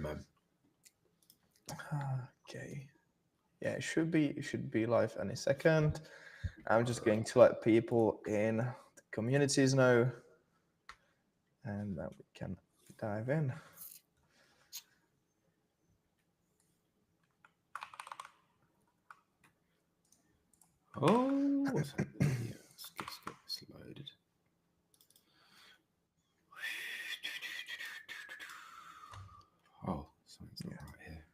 man. Okay. Yeah, it should be live any second. I'm just going to let people in the communities know, and then we can dive in. Oh, what's happening here? Let's get this loaded. Oh, something's not right here.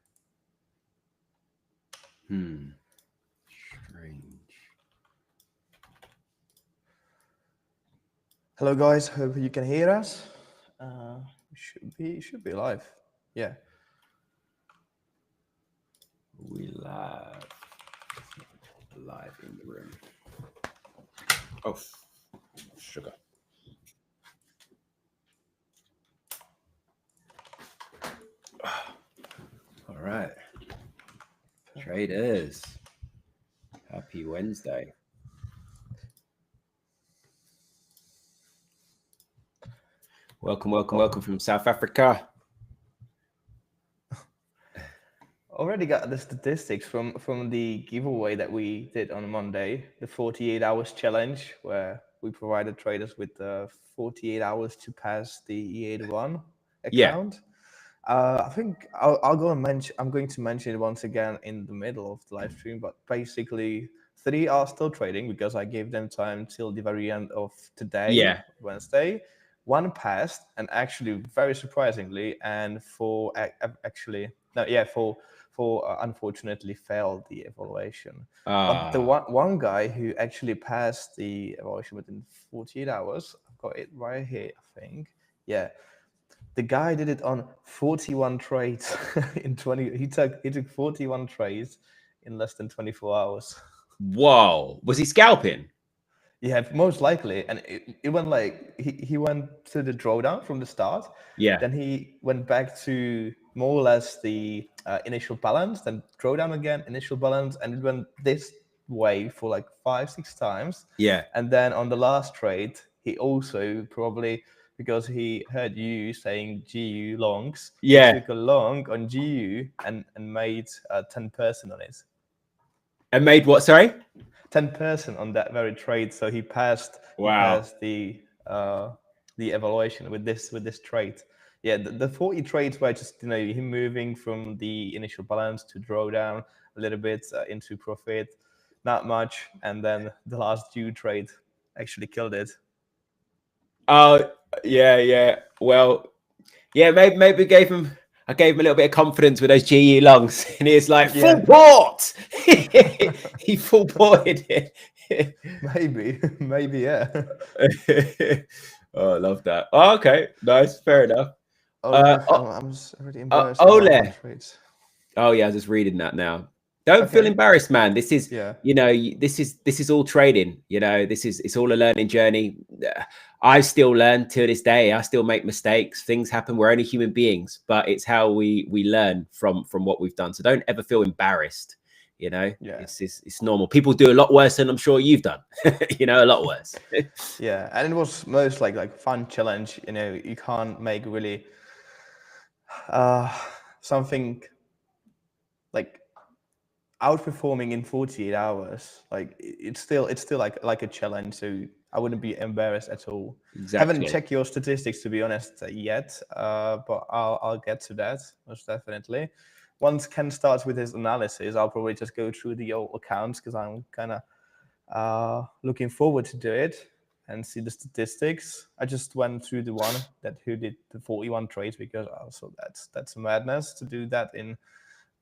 Strange. Hello, guys. Hope you can hear us. Should be live. Yeah. We live in the room. Oh, sugar. All right, traders. Happy Wednesday. Welcome from South Africa. Already got the statistics from the giveaway that we did on Monday, the 48 hours challenge, where we provided traders with 48 hours to pass the E81 account. I think I'll go and mention. I'm going to mention it once again in the middle of the live stream. But basically, 3 are still trading because I gave them time till the very end of today, Wednesday. 1 passed, and actually, very surprisingly, and four unfortunately failed the evaluation. But the one guy who actually passed the evaluation within 48 hours, I've got it right here, I think. Yeah. The guy did it on 41 trades in 20. He took 41 trades in less than 24 hours. Whoa. Was he scalping? Yeah, most likely. And it went like he went to the drawdown from the start. Yeah. Then he went back to more or less the initial balance, then drawdown again, initial balance, and it went this way for like 5-6 times. Yeah. And then on the last trade, he also probably, because he heard you saying GU longs, he took a long on GU and made 10% on it. And made what? Sorry, 10% on that very trade. So he passed. Wow. He passed the evaluation with this trade. Yeah, the 40 trades were just him moving from the initial balance to drawdown a little bit into profit, not much, and then the last due trade actually killed it. Oh yeah. Well, yeah, maybe I gave him a little bit of confidence with those GE longs, and he's like, full port. He full ported it. maybe, yeah. Oh, I love that. Oh, okay, nice, fair enough. I'm already embarrassed. Ole. Trades. Oh yeah, I was just reading that now. Don't feel embarrassed, man. This is, this is all trading. It's all a learning journey. I still learn to this day. I still make mistakes. Things happen. We're only human beings, but it's how we learn from what we've done. So don't ever feel embarrassed. It's normal. People do a lot worse than I'm sure you've done. A lot worse. Yeah, and it was most like fun challenge. You can't make really something like outperforming in 48 hours. Like it's still like a challenge. So I wouldn't be embarrassed at all. Exactly. Haven't checked your statistics, to be honest, yet, but I'll get to that most definitely. Once Ken starts with his analysis, I'll probably just go through the old accounts because I'm kind of looking forward to do it and see the statistics. I just went through the one who did the 41 trades because also that's madness to do that in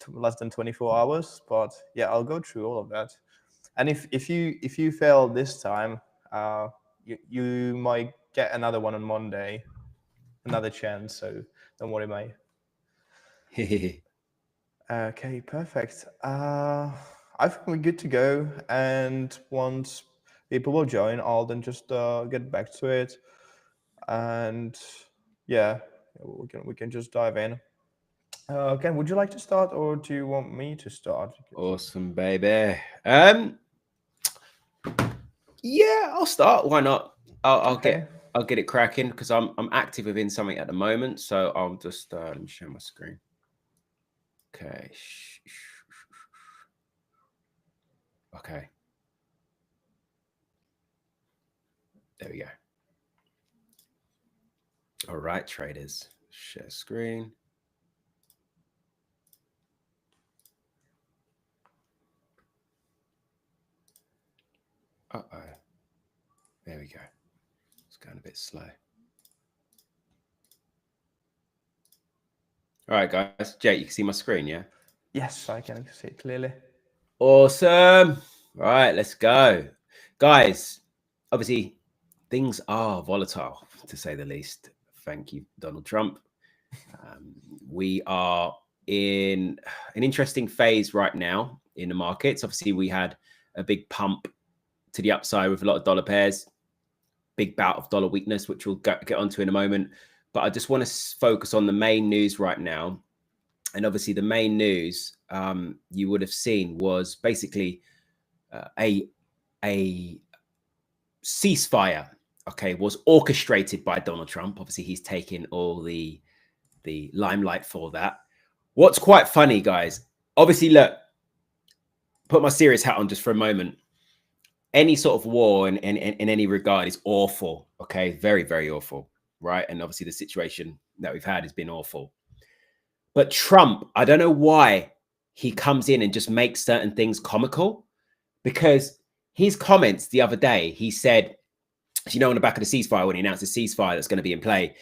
less than 24 hours. But yeah, I'll go through all of that. And if you fail this time, you might get another one on Monday, another chance. So don't worry, mate. Okay, perfect. I think we're good to go. And once people will join, I'll then just get back to it. And yeah, we can just dive in. Ken, would you like to start, or do you want me to start? Awesome, baby. Yeah, I'll start. Why not? I'll get it cracking because I'm active within something at the moment. So I'll just let me share my screen. Okay. Okay. There we go. All right, traders. Share screen. Uh-oh. There we go. It's going a bit slow. All right, guys. Jake, you can see my screen, yeah? Yes, I can see it clearly. Awesome. All right, let's go. Guys, obviously, things are volatile, to say the least. Thank you, Donald Trump. We are in an interesting phase right now in the markets. Obviously, we had a big pump to the upside with a lot of dollar pairs, big bout of dollar weakness, which we'll get onto in a moment. But I just want to focus on the main news right now. And obviously, the main news you would have seen was basically a ceasefire. Okay, was orchestrated by Donald Trump. Obviously, he's taken all the limelight for that. What's quite funny, guys, obviously, look, put my serious hat on just for a moment. Any sort of war in any regard is awful. Okay, very, very awful, right? And obviously the situation that we've had has been awful. But Trump, I don't know why he comes in and just makes certain things comical, because his comments the other day, he said, you know, on the back of the ceasefire, when he announced the ceasefire that's going to be in play,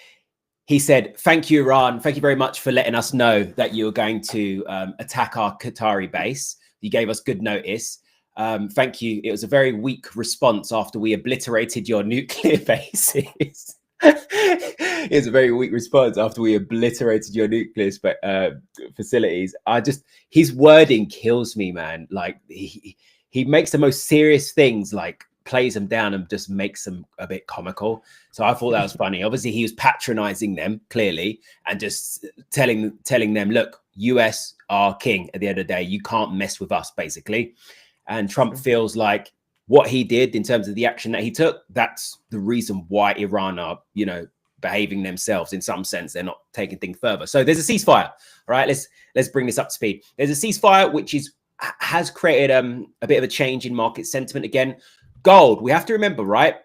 he said, thank you, Iran. Thank you very much for letting us know that you were going to attack our Qatari base. You gave us good notice. Thank you. It was a very weak response after we obliterated your nuclear bases. It was a very weak response after we obliterated your nuclear facilities. His wording kills me, man. Like he makes the most serious things, like plays them down and just makes them a bit comical. So I thought that was funny. Obviously, he was patronizing them clearly and just telling them, look, US are king at the end of the day. You can't mess with us, basically. And Trump feels like what he did in terms of the action that he took, that's the reason why Iran are, you know, behaving themselves in some sense. They're not taking things further. So there's a ceasefire. All right, let's bring this up to speed. There's a ceasefire, which has created a bit of a change in market sentiment again. Gold, we have to remember, right?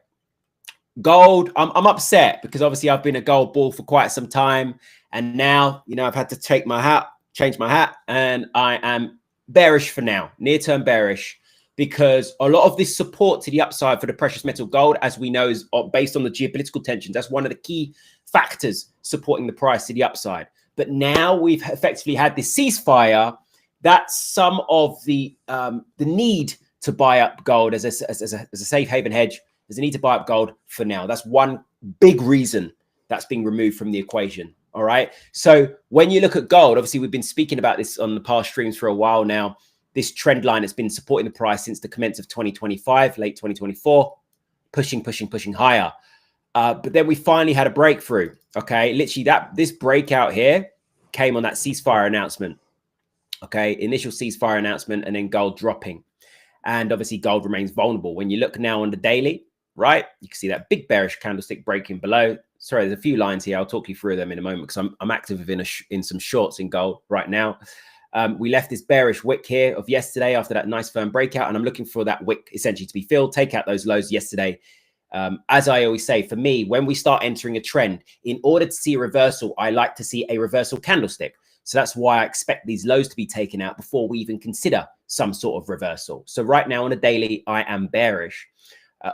Gold, I'm upset because obviously I've been a gold bull for quite some time. And now, you know, I've had to change my hat, and I am bearish for now, near-term bearish, because a lot of this support to the upside for the precious metal gold, as we know, is based on the geopolitical tensions. That's one of the key factors supporting the price to the upside. But now we've effectively had this ceasefire. That's some of the need to buy up gold as a safe haven hedge. There's a need to buy up gold for now. That's one big reason that's being removed from the equation. All right. So when you look at gold, obviously we've been speaking about this on the past streams for a while now. This trend line has been supporting the price since the commence of 2025, late 2024, pushing higher. But then we finally had a breakthrough. Okay. Literally this breakout here came on that ceasefire announcement. Okay. Initial ceasefire announcement, and then gold dropping. And obviously gold remains vulnerable. When you look now on the daily, right, you can see that big bearish candlestick breaking below. Sorry, there's a few lines here. I'll talk you through them in a moment because I'm active in some shorts in gold right now. We left this bearish wick here of yesterday after that nice firm breakout, and I'm looking for that wick essentially to be filled, take out those lows yesterday. As I always say, for me, when we start entering a trend, in order to see a reversal, I like to see a reversal candlestick. So that's why I expect these lows to be taken out before we even consider some sort of reversal. So right now on a daily, I am bearish.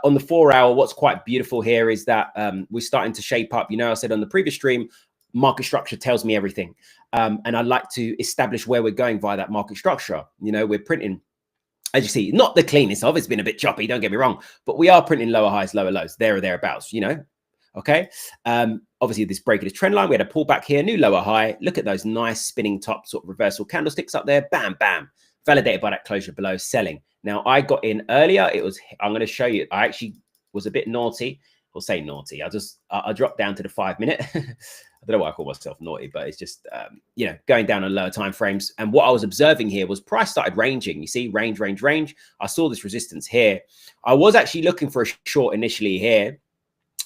On the 4 hour, what's quite beautiful here is that we're starting to shape up. You know, I said on the previous stream, market structure tells me everything. And I'd like to establish where we're going via that market structure. You know, we're printing, as you see, not the cleanest of, it's been a bit choppy, don't get me wrong, but we are printing lower highs, lower lows, there or thereabouts, you know. Okay. Obviously this break of this trend line, we had a pullback here, new lower high. Look at those nice spinning top sort of reversal candlesticks up there. Bam, bam. Validated by that closure below, selling. Now I got in earlier. I'm going to show you. I actually was a bit naughty. I'll say naughty. I dropped down to the 5 minute. I don't know why I call myself naughty, but it's just, you know, going down on lower time frames. And what I was observing here was price started ranging. You see, range. I saw this resistance here. I was actually looking for a short initially here.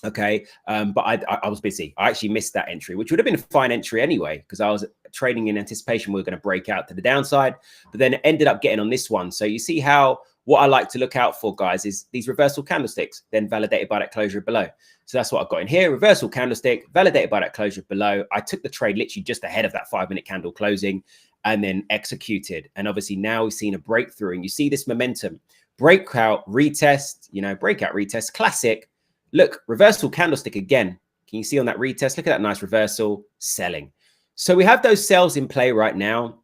Okay. But I was busy. I actually missed that entry, which would have been a fine entry anyway, because I was trading in anticipation we were going to break out to the downside, but then it ended up getting on this one. So you see how what I like to look out for, guys, is these reversal candlesticks, then validated by that closure below. So that's what I've got in here. Reversal candlestick, validated by that closure below. I took the trade literally just ahead of that 5-minute candle closing and then executed. And obviously now we've seen a breakthrough, and you see this momentum. Breakout, retest, breakout, retest, classic. Look, reversal candlestick again. Can you see on that retest? Look at that nice reversal, selling. So we have those sells in play right now.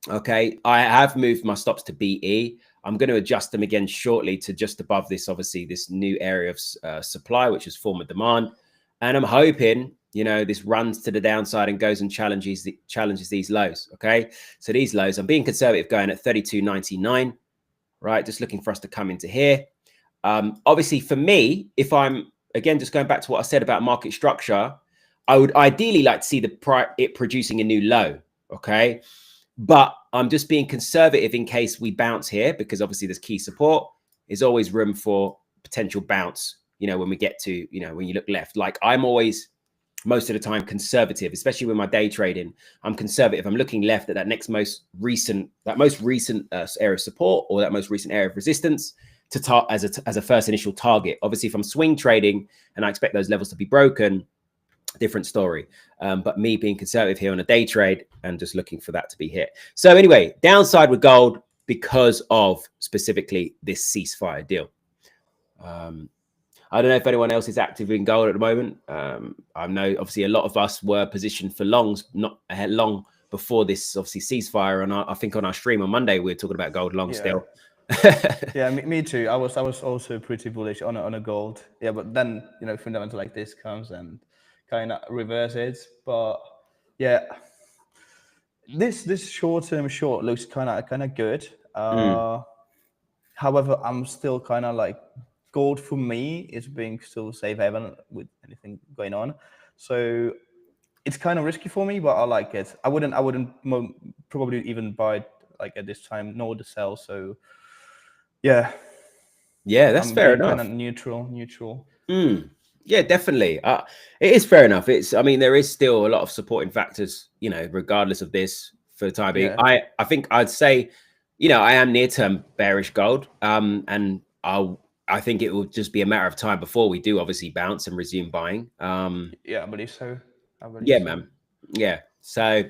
Okay, I have moved my stops to BE. I'm going to adjust them again shortly to just above this, obviously, this new area of supply, which is former demand. And I'm hoping, this runs to the downside and goes and challenges these lows. Okay, so these lows, I'm being conservative going at 32.99, right? Just looking for us to come into here. Obviously, for me, if I'm, again, just going back to what I said about market structure, I would ideally like to see it producing a new low. Okay. But I'm just being conservative in case we bounce here, because obviously there's key support. There's always room for potential bounce, when we get to, when you look left. Like, I'm always, most of the time, conservative, especially with my day trading. I'm conservative. I'm looking left at that most recent area of support, or that most recent area of resistance as a first initial target. Obviously, if I'm swing trading and I expect those levels to be broken, different story. But me being conservative here on a day trade and just looking for that to be hit. So anyway, downside with gold because of specifically this ceasefire deal. I don't know if anyone else is active in gold at the moment. I know obviously a lot of us were positioned for longs, not long before this obviously ceasefire. And I think on our stream on Monday, we were talking about gold long still. Yeah, me too. I was also pretty bullish on a gold. Yeah, but then fundamental like this comes and kind of reverse it. But yeah, this short-term short looks kind of good. However, I'm still kind of like, gold for me is being still safe haven with anything going on. So it's kind of risky for me, but I like it. I wouldn't probably even buy it like at this time, nor the sell. So yeah, that's fair enough. Kind of neutral. Yeah, definitely. It is fair enough. I mean, there is still a lot of supporting factors, regardless of this for the time being. I think I'd say, I am near-term bearish gold. And I think it will just be a matter of time before we do obviously bounce and resume buying. Yeah, I believe so. Man. Yeah. So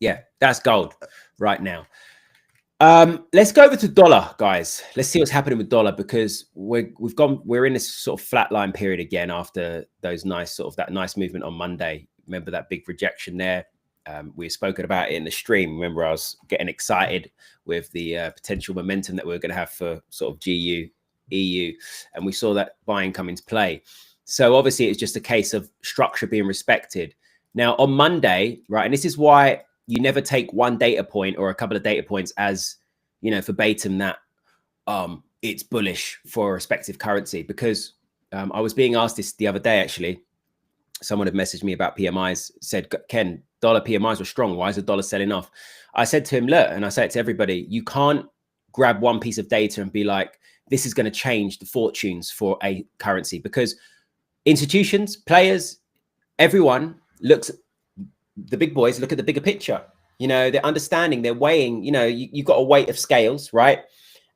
yeah, that's gold right now. Let's go over to dollar, guys. Let's see what's happening with dollar, because we're in this sort of flatline period again after that nice movement on Monday. Remember that big rejection there? We've spoken about it in the stream. Remember, I was getting excited with the potential momentum that we were going to have for sort of GU, EU, and we saw that buying come into play. So obviously it's just a case of structure being respected. Now on Monday, right, and this is why you never take one data point or a couple of data points as, verbatim that it's bullish for a respective currency, because I was being asked this the other day, actually. Someone had messaged me about PMIs, said, Ken, dollar PMIs were strong. Why is the dollar selling off? I said to him, look, and I say it to everybody, you can't grab one piece of data and be like, this is going to change the fortunes for a currency, because institutions, players, everyone looks, the big boys look at the bigger picture. They're understanding, they're weighing, you've got a weight of scales, right?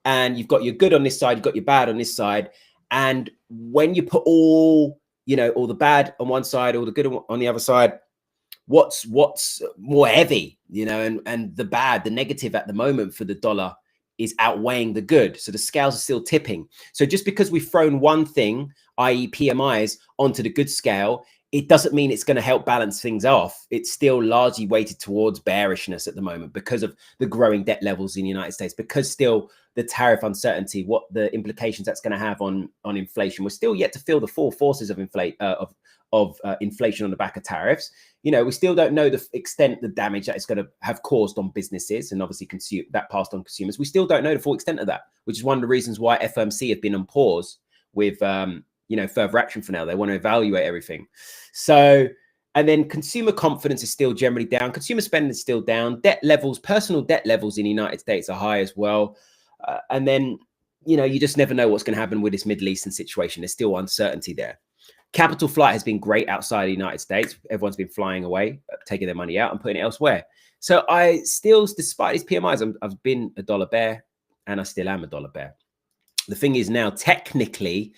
And you've got your good on this side, you've got your bad on this side. And when you put all the bad on one side, all the good on the other side, what's more heavy, and the bad, the negative at the moment for the dollar is outweighing the good. So the scales are still tipping. So just because we've thrown one thing, i.e. PMIs, onto the good scale, it doesn't mean it's going to help balance things off. It's still largely weighted towards bearishness at the moment because of the growing debt levels in the United States, because still the tariff uncertainty, what the implications that's going to have on inflation. We're still yet to feel the full forces of inflation on the back of tariffs. We still don't know the extent, the damage that it's going to have caused on businesses and obviously that passed on consumers. We still don't know the full extent of that, which is one of the reasons why FOMC have been on pause with further action for now. They want to evaluate everything. So, and then consumer confidence is still generally down. Consumer spending is still down. Debt levels, personal debt levels in the United States are high as well. And then, you just never know what's going to happen with this Middle Eastern situation. There's still uncertainty there. Capital flight has been great outside the United States. Everyone's been flying away, taking their money out and putting it elsewhere. So I still, despite these PMIs, I've been a dollar bear, and I still am a dollar bear. The thing is now, technically,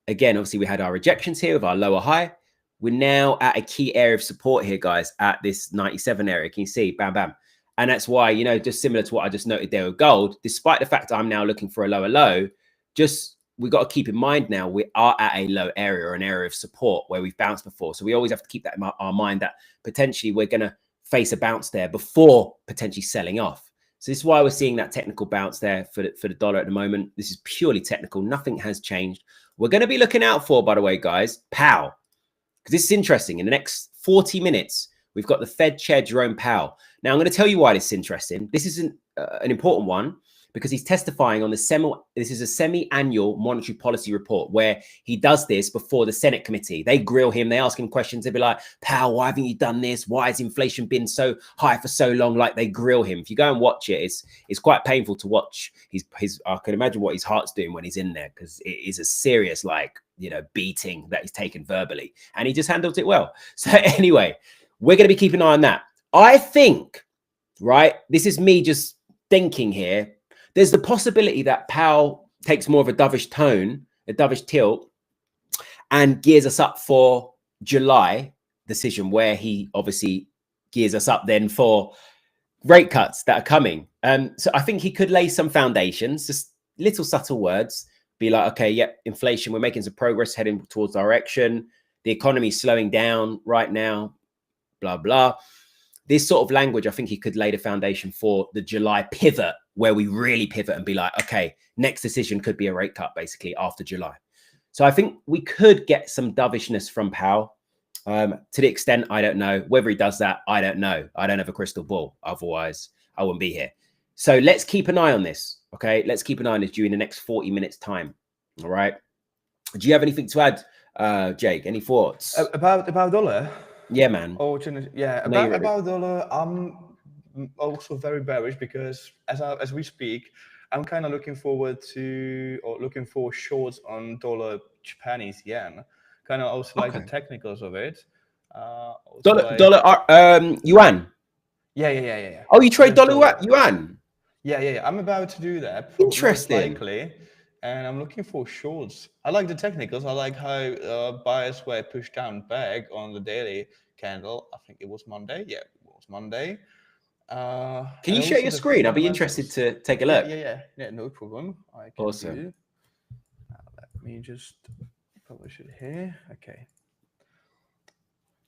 again, obviously we had our rejections here with our lower high. We're now at a key area of support here, guys, at this 97 area. Can you see? Bam, bam. And that's why, you know, just similar to what I just noted there with gold, despite the fact I'm now looking for a lower low, just we've got to keep in mind now we are at a low area or an area of support where we've bounced before. So we always have to keep that in our mind that potentially we're going to face a bounce there before potentially selling off. So this is why we're seeing that technical bounce there for the dollar at the moment. This is purely technical. Nothing has changed. We're going to be looking out for, by the way, guys, Powell, because this is interesting. In the next 40 minutes, we've got the Fed Chair Jerome Powell. Now, I'm going to tell you why this is interesting. This is an important one because he's testifying on this is a semi-annual monetary policy report where he does this before the Senate committee. They grill him. They ask him questions. They'll be like, Powell, why haven't you done this? Why has inflation been so high for so long? Like, they grill him. If you go and watch it, it's quite painful to watch. I can imagine what his heart's doing when he's in there, because it is a serious, like, you know, beating that he's taken verbally. And he just handled it well. So anyway, we're going to be keeping an eye on that. I think, right, this is me just thinking here, there's the possibility that Powell takes more of a dovish tone, a dovish tilt, and gears us up for July decision, where he obviously gears us up then for rate cuts that are coming. So I think he could lay some foundations, just little subtle words, be like, okay, yep, inflation, we're making some progress heading towards direction. The economy is slowing down right now, blah, blah. This sort of language, I think he could lay the foundation for the July pivot, where we really pivot and be like, okay, next decision could be a rate cut basically after July. So I think we could get some dovishness from Powell. To the extent, I don't know. Whether he does that, I don't know. I don't have a crystal ball. Otherwise, I wouldn't be here. So let's keep an eye on this. Okay, let's keep an eye on this during the next 40 minutes time. All right. Do you have anything to add, Jake? Any thoughts about dollar? Yeah, man. Oh, yeah. About dollar, I'm also very bearish because as we speak, I'm kind of looking for shorts on dollar Japanese yen. Kind of also like the technicals of it. Yuan. Yeah. Oh, you trade dollar yuan? Yeah. I'm about to do that. Interesting. Most likely. And I'm looking for shorts. I like the technicals. I like how buyers were pushed down back on the daily candle. I think it was Monday. Yeah, it was Monday. Can you share your screen? I'll be interested to take a look. Yeah, no problem. I can do. Let me just publish it here. Okay.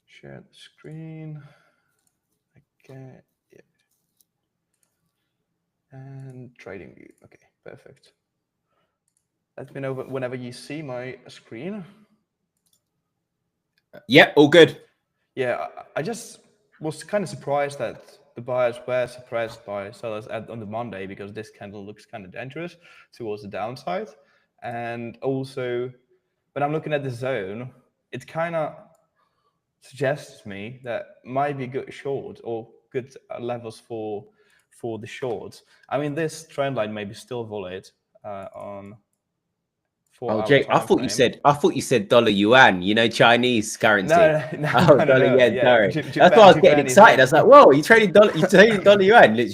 Share the screen. Okay. Yeah. And trading view. Okay, perfect. Let me know whenever you see my screen. Yeah, all good. Yeah, I just was kind of surprised that the buyers were suppressed by sellers on the Monday, because this candle looks kind of dangerous towards the downside. And also, when I'm looking at the zone, it kind of suggests to me that might be good short or good levels for the shorts. I mean, this trend line may be still valid on. Jake, I thought you said dollar yuan, you know, Chinese currency. No, dollar yen, yeah. sorry. That's why I was getting excited. I was like, whoa, you trading dollar yuan? No.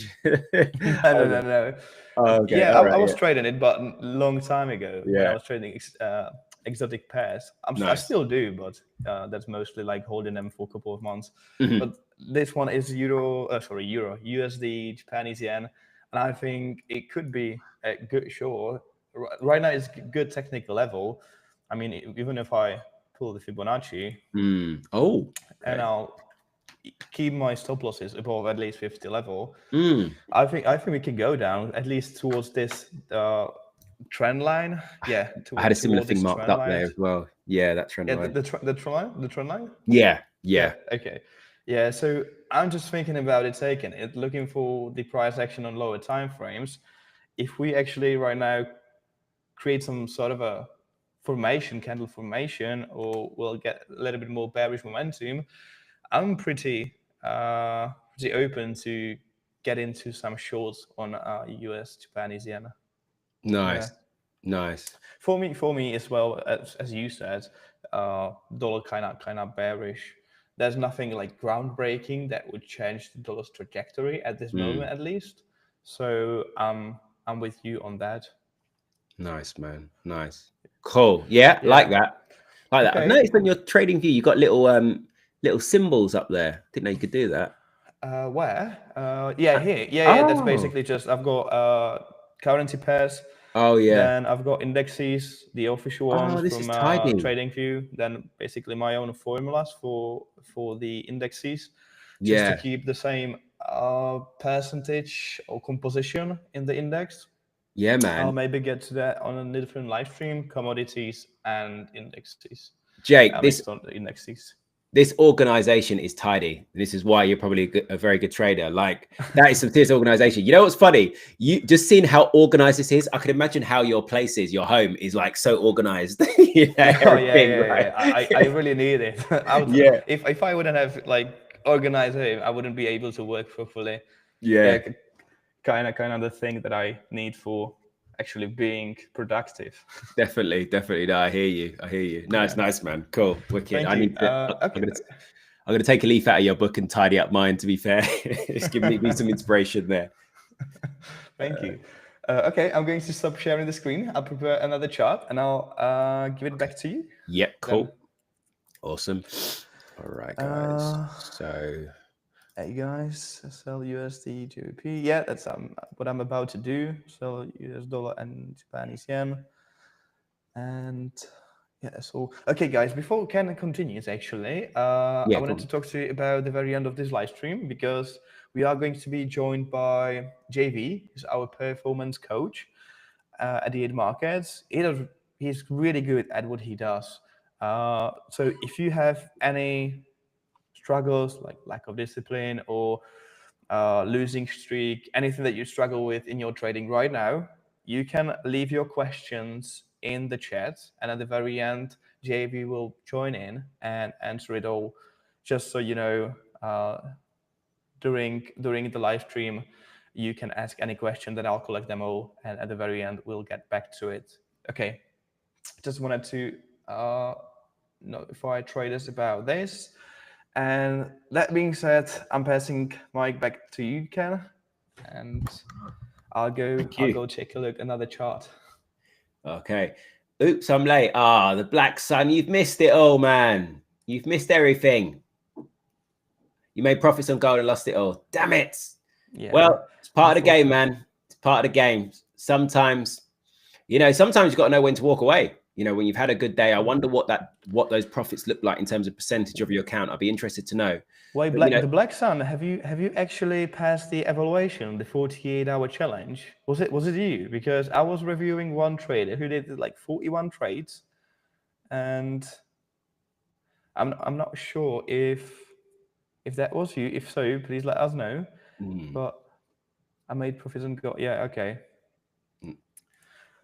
Okay, yeah, I was trading it, but a long time ago when I was trading exotic pairs. I still do, but that's mostly like holding them for a couple of months. But this one is USD, Japanese yen, and I think it could be a good short. Right now, it's good technical level. I mean, even if I pull the Fibonacci, and I'll keep my stop losses above at least 50 level, I think we can go down at least towards this trend line. Yeah, I had a similar thing marked up there as well. Yeah, that trend line. The trend line. Yeah. Okay. Yeah. So I'm just thinking about it, taking it, looking for the price action on lower time frames. If we actually right now create some sort of a candle formation, or we'll get a little bit more bearish momentum, I'm pretty open to get into some shorts on US Japanese yen. Nice. For me as well, as you said, dollar kind of bearish. There's nothing like groundbreaking that would change the dollar's trajectory at this moment, at least. So I'm with you on that. Nice, man. Nice. Cool. Yeah, like that. Like that. I've noticed on your trading view, you got little symbols up there. Didn't know you could do that. Where? Yeah, here. Yeah. That's basically just I've got currency pairs. Oh yeah. Then I've got indexes, the official ones from TradingView. Then basically my own formulas for the indexes, just to keep the same percentage or composition in the index. Yeah, man. I'll maybe get to that on a different live stream. Commodities and indexes. Jake, indexes. This organization is tidy. This is why you're probably a very good trader. Like, that is some serious organization. You know what's funny? You just seen how organized this is. I can imagine how your place is, your home is like so organized. Yeah. I really need it. If I wouldn't have like organized it, I wouldn't be able to work properly. Yeah. Kind of the thing that I need for actually being productive. Definitely. No, I hear you. No, it's nice, man. Cool. Wicked. I need to, I'm going to take a leaf out of your book and tidy up mine, to be fair. It's giving me some inspiration there. Thank you. Okay, I'm going to stop sharing the screen. I'll prepare another chart and I'll give it back to you. Yep, cool. Awesome. All right, guys. So... Hey guys, sell USD, GBP. Yeah, that's what I'm about to do. Sell US dollar and Japanese yen. And yeah, so okay, guys. Before Ken continues, actually, I wanted to talk to you about the very end of this live stream, because we are going to be joined by JV, who's our performance coach at the markets. He's really good at what he does. So if you have any struggles like lack of discipline or losing streak, anything that you struggle with in your trading right now, you can leave your questions in the chat, and at the very end, JV will join in and answer it all. Just so you know, during the live stream, you can ask any question, that I'll collect them all, and at the very end, we'll get back to it. Okay, just wanted to notify traders about this. And that being said, I'm passing mic back to you, Ken, and I'll go take a look another chart. Okay. Oops, I'm late. The Black Sun. You've missed it all, man. You've missed everything. You made profits on gold and lost it all. Damn it. Yeah. Well, it's part of the game, man. It's part of the game. Sometimes you've got to know when to walk away. When you've had a good day, I wonder what those profits look like in terms of percentage of your account. I'd be interested to know. Wait, the Black Sun, have you actually passed the evaluation, the 48-hour challenge? Was it you? Because I was reviewing one trader who did like 41 trades, and I'm not sure if that was you. If so, please let us know. But I made profits and got okay.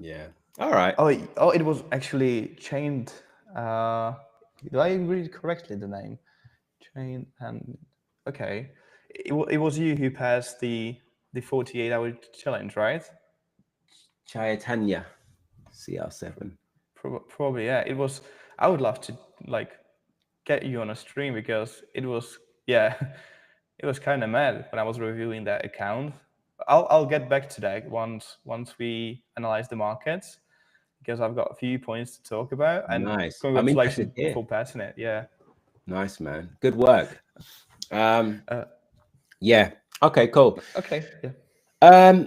Yeah. All right. Oh, it was actually chained. Do I read correctly the name? Chain and okay. It was you who passed the 48-hour challenge, right? Chaitanya, CR7. Probably, yeah. It was. I would love to get you on a stream, because it was it was kind of mad when I was reviewing that account. I'll get back to that once we analyze the markets, because I've got a few points to talk about. And nice. Congratulations for passing it. Yeah. Nice, man. Good work. Yeah. Okay, cool. Okay. Yeah.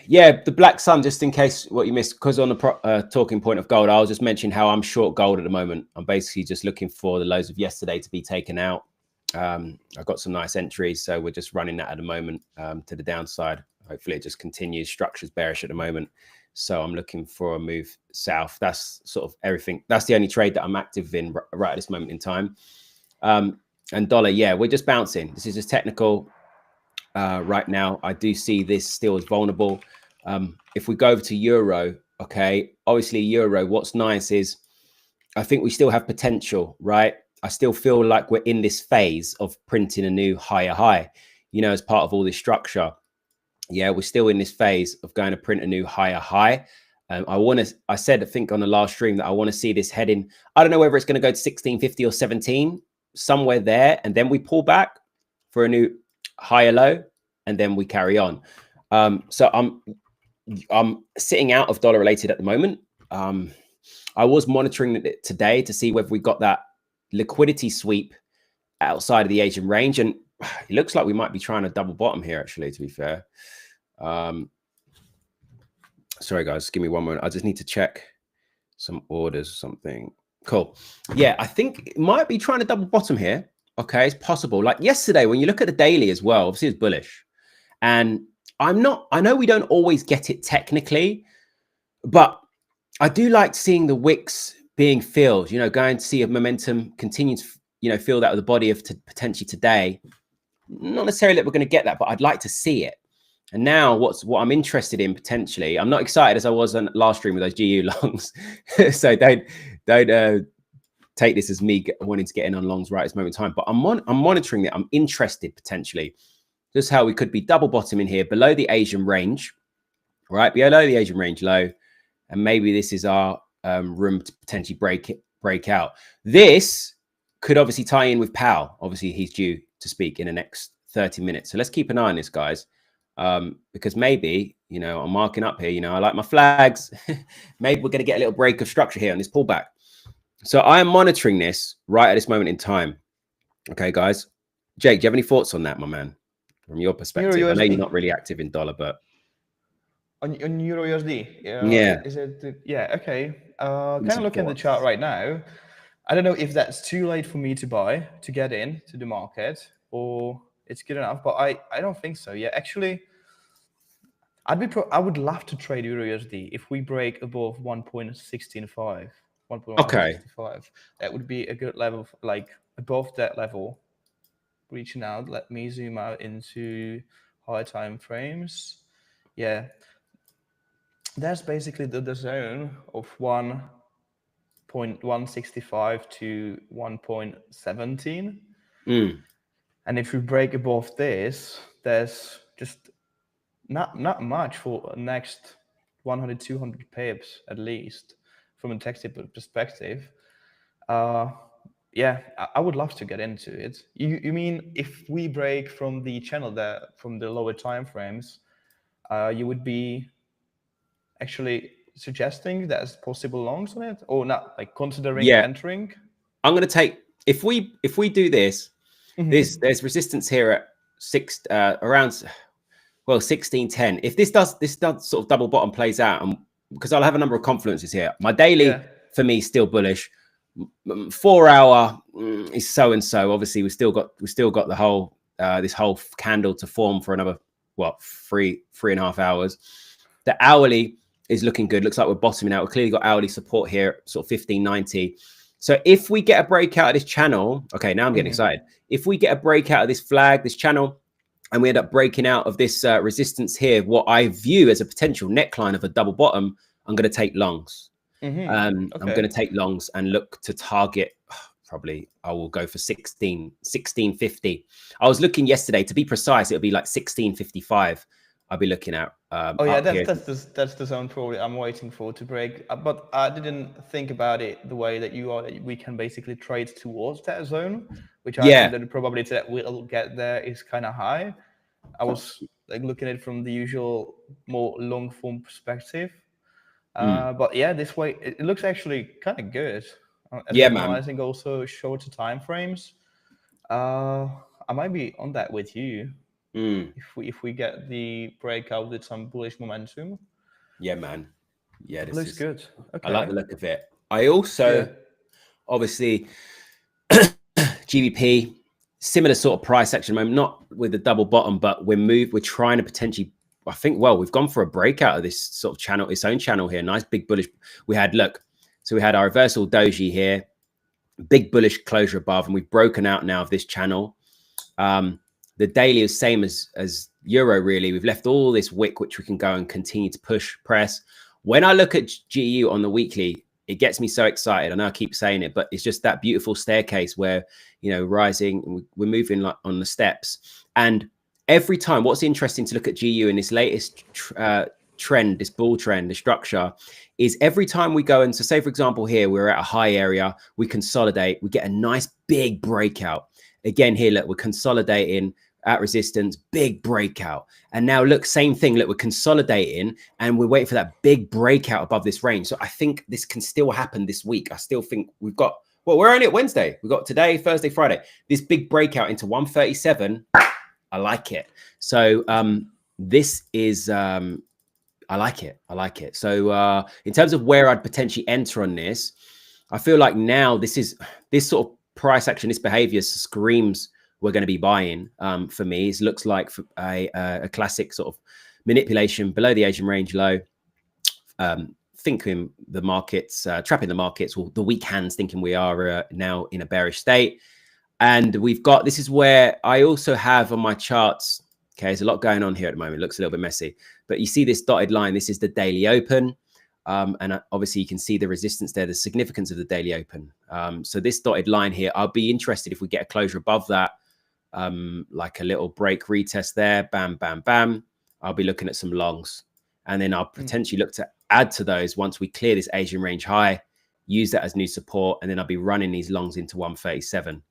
Yeah, the Black Sun, just in case what you missed, because on the talking point of gold, I'll just mention how I'm short gold at the moment. I'm basically just looking for the lows of yesterday to be taken out. I've got some nice entries, so we're just running that at the moment to the downside. Hopefully it just continues. Structure's bearish at the moment, so I'm looking for a move south. That's sort of everything. That's the only trade that I'm active in right at this moment in time. And dollar, yeah, we're just bouncing. This is just technical right now. I do see this still as vulnerable. If we go over to euro, okay, obviously euro, what's nice is I think we still have potential, right? I still feel like we're in this phase of printing a new higher high, as part of all this structure. Yeah, we're still in this phase of going to print a new higher high. I said, I think on the last stream that I want to see this heading. I don't know whether it's going to go to 1650 or 17, somewhere there. And then we pull back for a new higher low and then we carry on. So I'm sitting out of dollar related at the moment. I was monitoring it today to see whether we got that liquidity sweep outside of the Asian range. And it looks like we might be trying to double bottom here, actually, to be fair. Sorry, guys, give me one moment. I just need to check some orders or something. Cool. Yeah, I think it might be trying to double bottom here. Okay, it's possible. Like yesterday, when you look at the daily as well, obviously it's bullish. And I know we don't always get it technically, but I do like seeing the wicks being filled, going to see if momentum continues, feel that with the body of potentially today. Not necessarily that we're going to get that, but I'd like to see it. And now what I'm interested in potentially, I'm not excited as I was on last stream with those GU longs. So don't take this as me wanting to get in on longs right at this moment in time, but I'm monitoring it. I'm interested potentially just how we could be double bottoming here below the Asian range, right? Below the Asian range low. And maybe this is our room to potentially break out. This could obviously tie in with Powell. Obviously he's due to speak in the next 30 minutes. So let's keep an eye on this, guys. Because maybe, I'm marking up here, I like my flags. Maybe we're going to get a little break of structure here on this pullback. So I am monitoring this right at this moment in time. Okay, guys. Jake, do you have any thoughts on that, my man? From your perspective? I know you're not really active in dollar, but on Euro USD, yeah, is it? Yeah, okay. Kind of looking at the chart right now. I don't know if that's too late for me to get in to the market, or it's good enough, but I don't think so. Yeah, actually, I would love to trade Euro USD if we break above 1.165, 1.165. Okay. That would be a good level, like above that level. Reaching out. Let me zoom out into higher time frames. Yeah, that's basically the zone of 1.165 to 1.17. And if we break above this, there's just not much for next 100, 200 pips at least from a technical perspective. Yeah, I would love to get into it. You mean if we break from the channel from the lower time frames, you would be actually suggesting there's possible longs on it, or not, like considering entering? I'm going to take, if we do this, there's resistance here at around 1610. If this does sort of double bottom plays out, because I'll have a number of confluences here. My daily for me is still bullish. 4 hour is so and so. Obviously, we still got the whole this whole candle to form for another 3.5 hours. The hourly is looking good. Looks like we're bottoming out. We've clearly got hourly support here, sort of 1590. So if we get a breakout of this channel, okay, now I'm getting excited. If we get a breakout of this flag, this channel, and we end up breaking out of this resistance here, what I view as a potential neckline of a double bottom, I'm going to take longs. I'm going to take longs and look to target. Probably I will go for 1650. I was looking yesterday, to be precise, it would be like 1655. I'll be looking at. That's the zone probably I'm waiting for to break. But I didn't think about it the way that you are. That we can basically trade towards that zone, which I think that the probability that we'll get there is kind of high. I was like looking at it from the usual more long form perspective. But yeah, this way it looks actually kind of good. Analyzing also shorter time frames. I might be on that with you. If we get the breakout with some bullish momentum. Yeah, man. Yeah, this looks good. Okay. I like the look of it. I also obviously GBP, similar sort of price action moment, not with the double bottom, but we're trying to potentially, I think, we've gone for a breakout of this sort of channel, its own channel here. Nice big bullish. We had our reversal doji here, big bullish closure above, and we've broken out now of this channel. The daily is same as Euro, really. We've left all this wick, which we can go and continue to press. When I look at GU on the weekly, it gets me so excited. I know I keep saying it, but it's just that beautiful staircase where, rising, we're moving like on the steps. And every time, what's interesting to look at GU in this latest trend, this bull trend, the structure is every time we go and, so say for example here we're at a high area, we consolidate, we get a nice big breakout. Again here, look, we're consolidating at resistance, big breakout. And now look, same thing, look, we're consolidating and we're waiting for that big breakout above this range. So I think this can still happen this week. I still think we've got, well, we're only at Wednesday. We've got today, Thursday, Friday, this big breakout into 137. I like it. So this is, I like it. I like it. So in terms of where I'd potentially enter on this, I feel like now this sort of price action, this behavior screams we're going to be buying. For me, it looks like a classic sort of manipulation below the Asian range low. Thinking the markets, trapping the markets, or the weak hands thinking we are now in a bearish state. And we've got, this is where I also have on my charts, okay, there's a lot going on here at the moment. It looks a little bit messy, but you see this dotted line. This is the daily open. And obviously you can see the resistance there, the significance of the daily open. So this dotted line here, I'll be interested if we get a closure above that, like a little break retest there, bam, bam, bam. I'll be looking at some longs. And then I'll potentially look to add to those once we clear this Asian range high, use that as new support, and then I'll be running these longs into 137.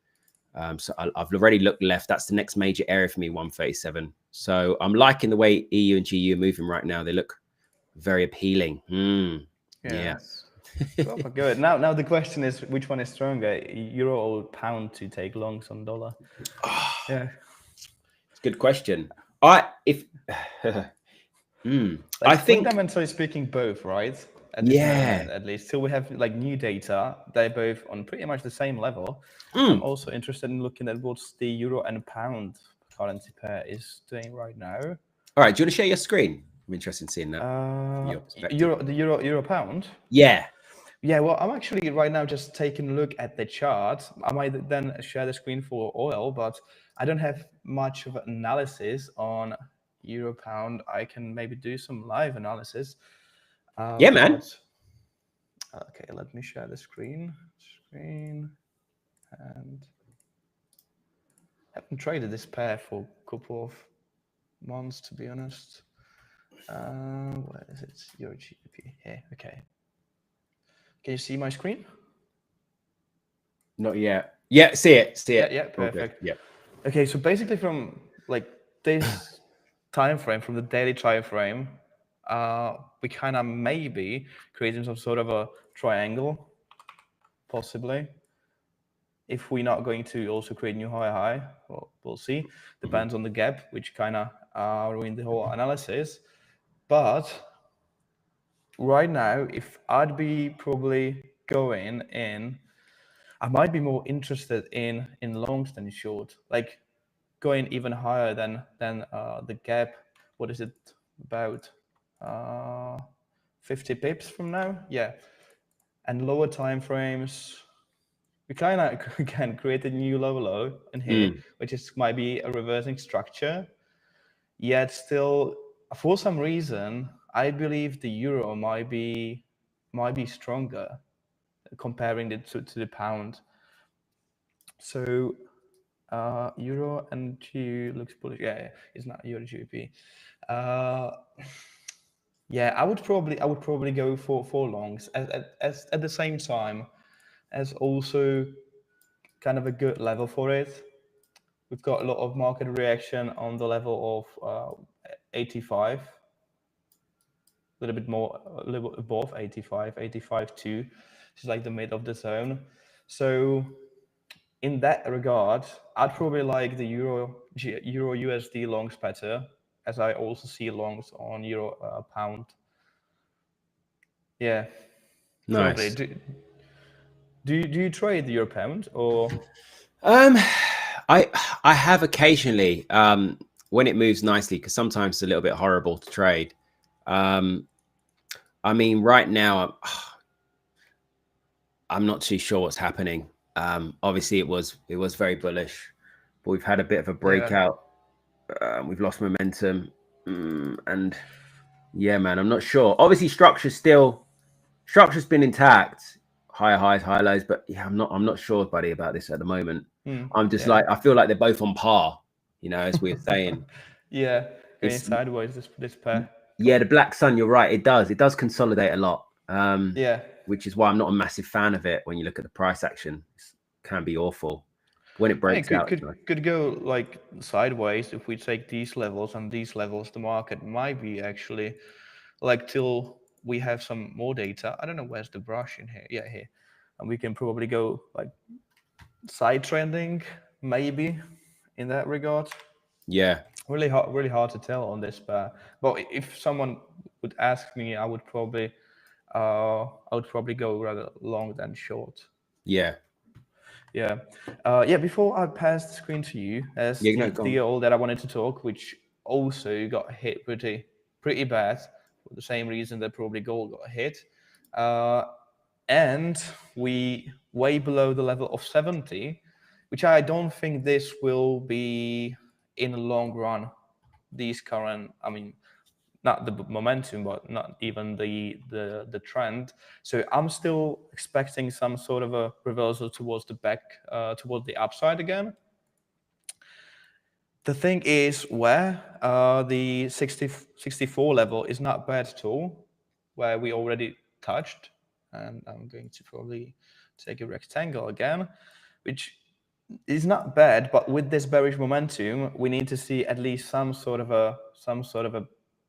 So I've already looked left. That's the next major area for me, 137. So I'm liking the way EU and GU are moving right now. They look very appealing. Yes. Well, good. Now the question is, which one is stronger, euro or pound to take longs on dollar? Yeah, it's a good question. I think fundamentally speaking, both, right? At this moment, at least till we have like new data, they're both on pretty much the same level. I'm also interested in looking at what the euro and pound currency pair is doing right now. All right, do you want to share your screen? I'm interested in seeing that. The euro pound. Yeah. Well, I'm actually right now just taking a look at the chart. I might then share the screen for oil, but I don't have much of an analysis on euro pound. I can maybe do some live analysis. Yeah, man. Okay, let me share the screen. And I haven't traded this pair for a couple of months, to be honest. Where is it? Euro GBP here. Okay. Can you see my screen? Not yet. Yeah, see it. Yeah, perfect. Yeah. Okay, so basically from like this time frame, from the daily time frame, we kind of maybe creating some sort of a triangle, possibly. If we're not going to also create new high, well, we'll see. Depends on the gap, which kind of ruined the whole analysis. But right now, if I'd be probably going in, I might be more interested in longs than short, like going even higher than the gap. What is it, about 50 pips from now? Yeah, and lower time frames. We kind of can create a new low in here, which might be a reversing structure. Yet still, for some reason, I believe the euro might be stronger comparing it to the pound. So euro and GBP looks bullish. Yeah, it's not euro GBP. Yeah, I would probably go for longs at the same time as also kind of a good level for it. We've got a lot of market reaction on the level of 85, a little bit more, a little bit above 85, 85.2, which is like the mid of the zone. So in that regard, I'd probably like the euro USD longs better, as I also see longs on euro pound. Yeah, nice. probably. Do you trade the euro pound or? I have occasionally when it moves nicely, because sometimes it's a little bit horrible to trade. I mean, right now I'm not too sure what's happening. Obviously it was very bullish, but we've had a bit of a breakout. We've lost momentum, and yeah, man, I'm not sure. Obviously structure's been intact, higher highs, higher lows, but yeah, I'm not sure, buddy, about this at the moment. I'm just like, I feel like they're both on par, as we were saying. Yeah, going sideways this pair. Yeah, the black sun, you're right. It does consolidate a lot. Yeah. Which is why I'm not a massive fan of it. When you look at the price action, it can be awful. When it And it breaks out, it's nice. could go like sideways if we take these levels and these levels. The market might be actually like till we have some more data. I don't know where's the brush in here. Yeah, here, and we can probably go like side trending maybe in that regard. Yeah, Really hard to tell on this, but if someone would ask me, I would probably go rather long than short. yeah, Yeah, yeah. Before I pass the screen to you, as yeah. No, go on. deal that I wanted to talk, which also got hit pretty bad for the same reason that probably gold got hit, uh, and we way below the level of 70, which I don't think this will be in the long run. These current, I mean, not the momentum, but not even the trend. So I'm still expecting some sort of a reversal towards the back, towards the upside again. The thing is where the 64 level is not bad at all, where we already touched, and I'm going to probably take a rectangle again, which is not bad, but with this bearish momentum, we need to see at least some sort of a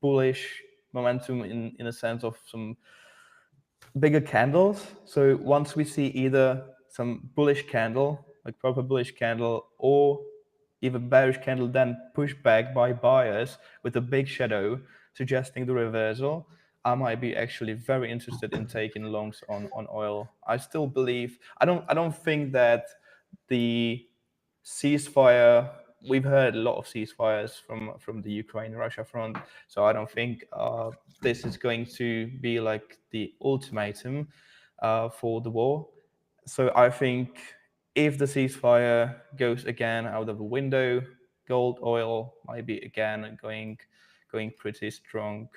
bullish momentum in a sense of some bigger candles. So once we see either some bullish candle, like proper bullish candle, or even bearish candle, then pushed back by buyers with a big shadow suggesting the reversal, I might be actually very interested in taking longs on oil. I still believe I don't think that the ceasefire. We've heard a lot of ceasefires from the Ukraine-Russia front, so I don't think this is going to be like the ultimatum for the war. So I think if the ceasefire goes again out of the window, gold, oil might be again going pretty strong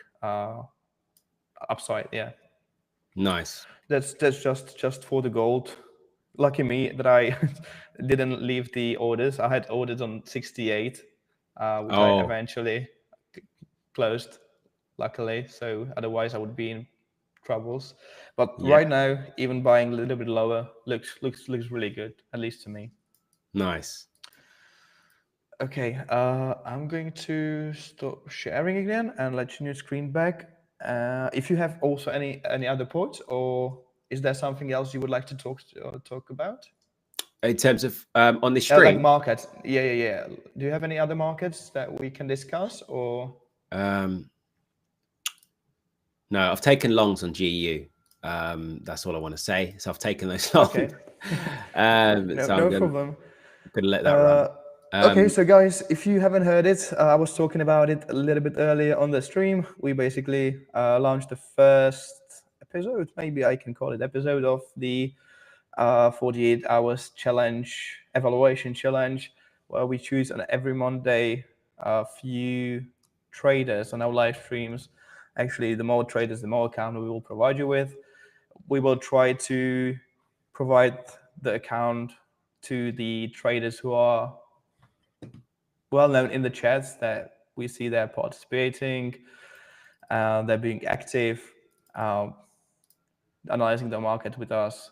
upside. Yeah, Nice. that's just for the gold. Lucky me that I didn't leave the orders. I had orders on 68, which I Oh, eventually closed, luckily. So otherwise I would be in troubles. But yeah. right now, even buying a little bit lower looks really good, at least to me. Nice. Okay, I'm going to stop sharing again and let you new screen back. If you have also any other points, or is there something else you would like to talk about? In terms of on the Like stream, markets. Yeah. Do you have any other markets that we can discuss, or? um, no, I've taken longs on GU. That's all I want to say. So I've taken those longs. Okay. So No problem. I'm gonna let that run. Uh, okay, so guys, if you haven't heard it, I was talking about it a little bit earlier on the stream. We basically launched the first episode, maybe I can call it episode, of the 48 hours challenge, evaluation challenge, where we choose on every Monday a few traders on our live streams. Actually, the more traders, the more account we will provide you with. We will try to provide the account to the traders who are well known in the chats, that we see they're participating, they're being active, uh, analyzing the market with us,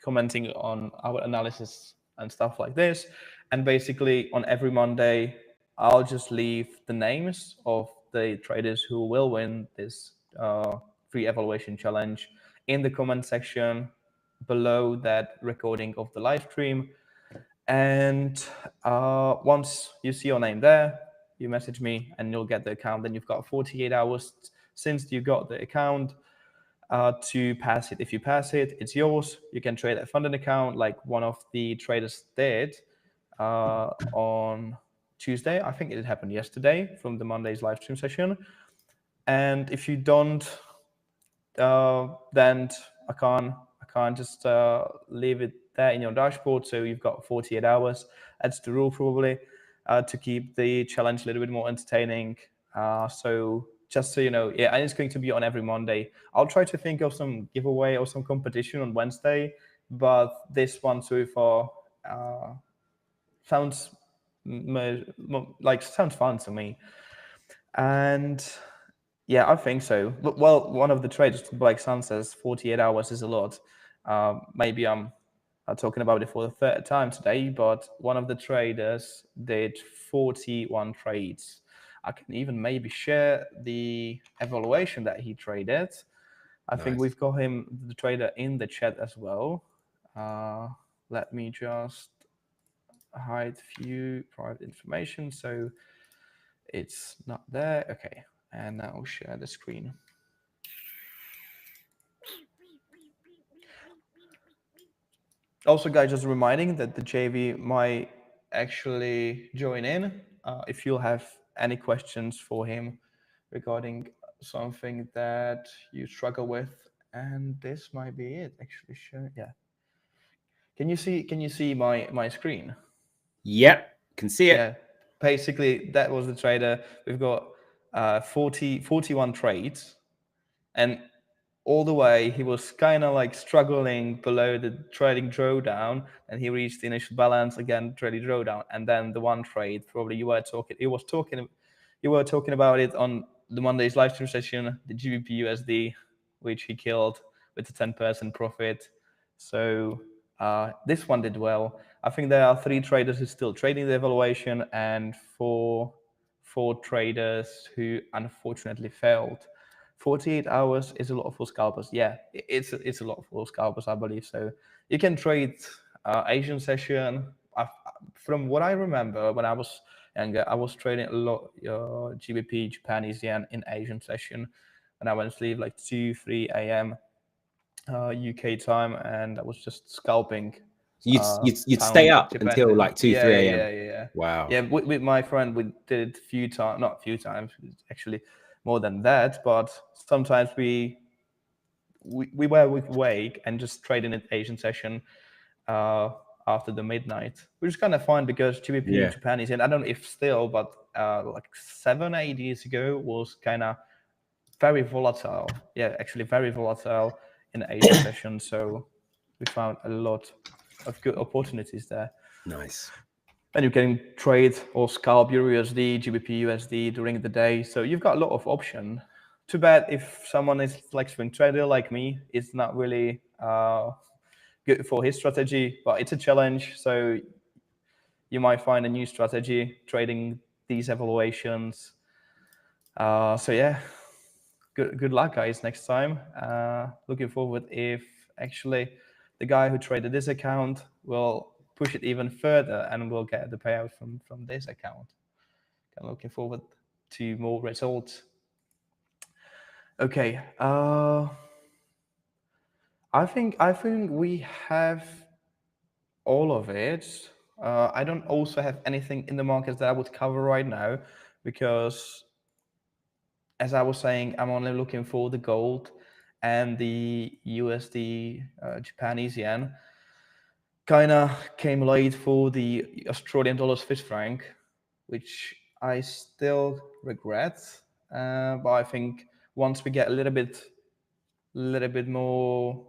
commenting on our analysis and stuff like this. And basically, on every Monday, I'll just leave the names of the traders who will win this free evaluation challenge in the comment section below that recording of the live stream. And once you see your name there, you message me and you'll get the account. Then you've got 48 hours since you got the account to pass it. If you pass it, it's yours. You can trade a funded account like one of the traders did on Tuesday. I think it happened yesterday from the Monday's live stream session. And if you don't, then I can't just leave it there in your dashboard. So you've got 48 hours. That's the rule probably to keep the challenge a little bit more entertaining. So just so you know, yeah, and it's going to be on every Monday. I'll try to think of some giveaway or some competition on Wednesday, but this one so far sounds sounds fun to me. And Yeah, I think so. Well, one of the traders, Black Sun, says 48 hours is a lot. Maybe I'm talking about it for the third time today, but one of the traders did 41 trades. I can even maybe share the evaluation that he traded. I think we've got him, the trader, in the chat as well. Let me just hide few private information so it's not there. Okay, and now share the screen. Also, guys, just reminding that the JV might actually join in if you'll have any questions for him regarding something that you struggle with. And this might be it, actually. Sure. Yeah. Can you see my screen? Yep, can see it. Yeah. Basically, that was the trader. We've got 41 trades, and all the way he was kind of like struggling below the trading drawdown, and he reached the initial balance again, trading drawdown, and then the one trade. Probably you were talking about it on the Monday's live stream session, the GBP USD, which he killed with a 10% profit. So this one did well. I think there are 3 traders who still trading the evaluation, and four traders who unfortunately failed. 48 hours is a lot for scalpers. Yeah, it's a lot for scalpers, I believe. So you can trade Asian session. From what I remember, when I was younger, I was trading a lot GBP, Japanese yen in Asian session, and I went to sleep like 2-3 a.m. UK time, and I was just scalping. You'd stay Pound up Japan. until like 2, 3 a.m. Yeah. Wow. Yeah, with my friend, we did it a few times, not a few times, actually more than that. But sometimes we were awake and just trading an Asian session after the midnight, which is kind of fun because GBP Japanese, and I don't know if still, but like 7-8 years ago was kind of very volatile. Yeah, actually very volatile in Asian session. So we found a lot of good opportunities there. Nice. And you can trade or scalp your USD, GBP USD during the day. So you've got a lot of option. Too bad if someone is like swing trader like me, it's not really good for his strategy, but it's a challenge. So you might find a new strategy trading these evaluations. So yeah, good luck, guys, next time. Looking forward if actually the guy who traded this account will push it even further and we'll get the payout from this account. I'm looking forward to more results. Okay. I think we have all of it. I don't also have anything in the markets that I would cover right now because, as I was saying, I'm only looking for the gold and the USD Japanese yen. Kind of came late for the Australian dollar Swiss franc, which I still regret. But I think once we get a little bit more,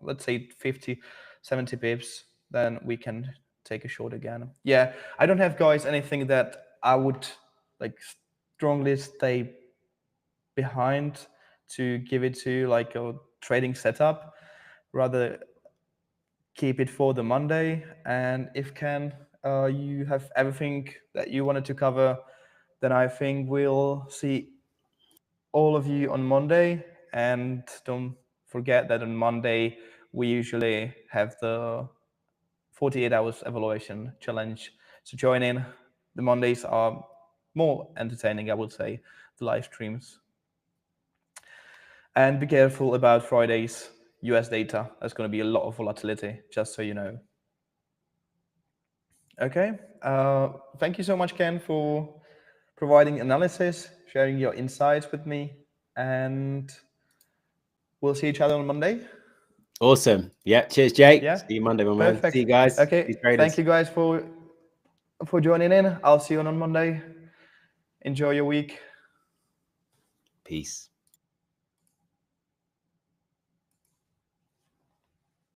let's say 50, 70 pips, then we can take a short again. Yeah, I don't have, guys, anything that I would like strongly stay behind to give it to like a trading setup. Rather keep it for the Monday, and if you have everything that you wanted to cover, then I think we'll see all of you on Monday. And don't forget that on Monday we usually have the 48 hours evaluation challenge. So join in. The Mondays are more entertaining, I would say, the live streams. And be careful about Friday's US data. There's going to be a lot of volatility, just so you know. Okay. Thank you so much, Ken, for providing analysis, sharing your insights with me, and we'll see each other on Monday. Awesome. Yeah. Cheers, Jake. Yeah. See you Monday, my man. Perfect. See you guys. Okay. Thank you guys for joining in. I'll see you on Monday. Enjoy your week. Peace.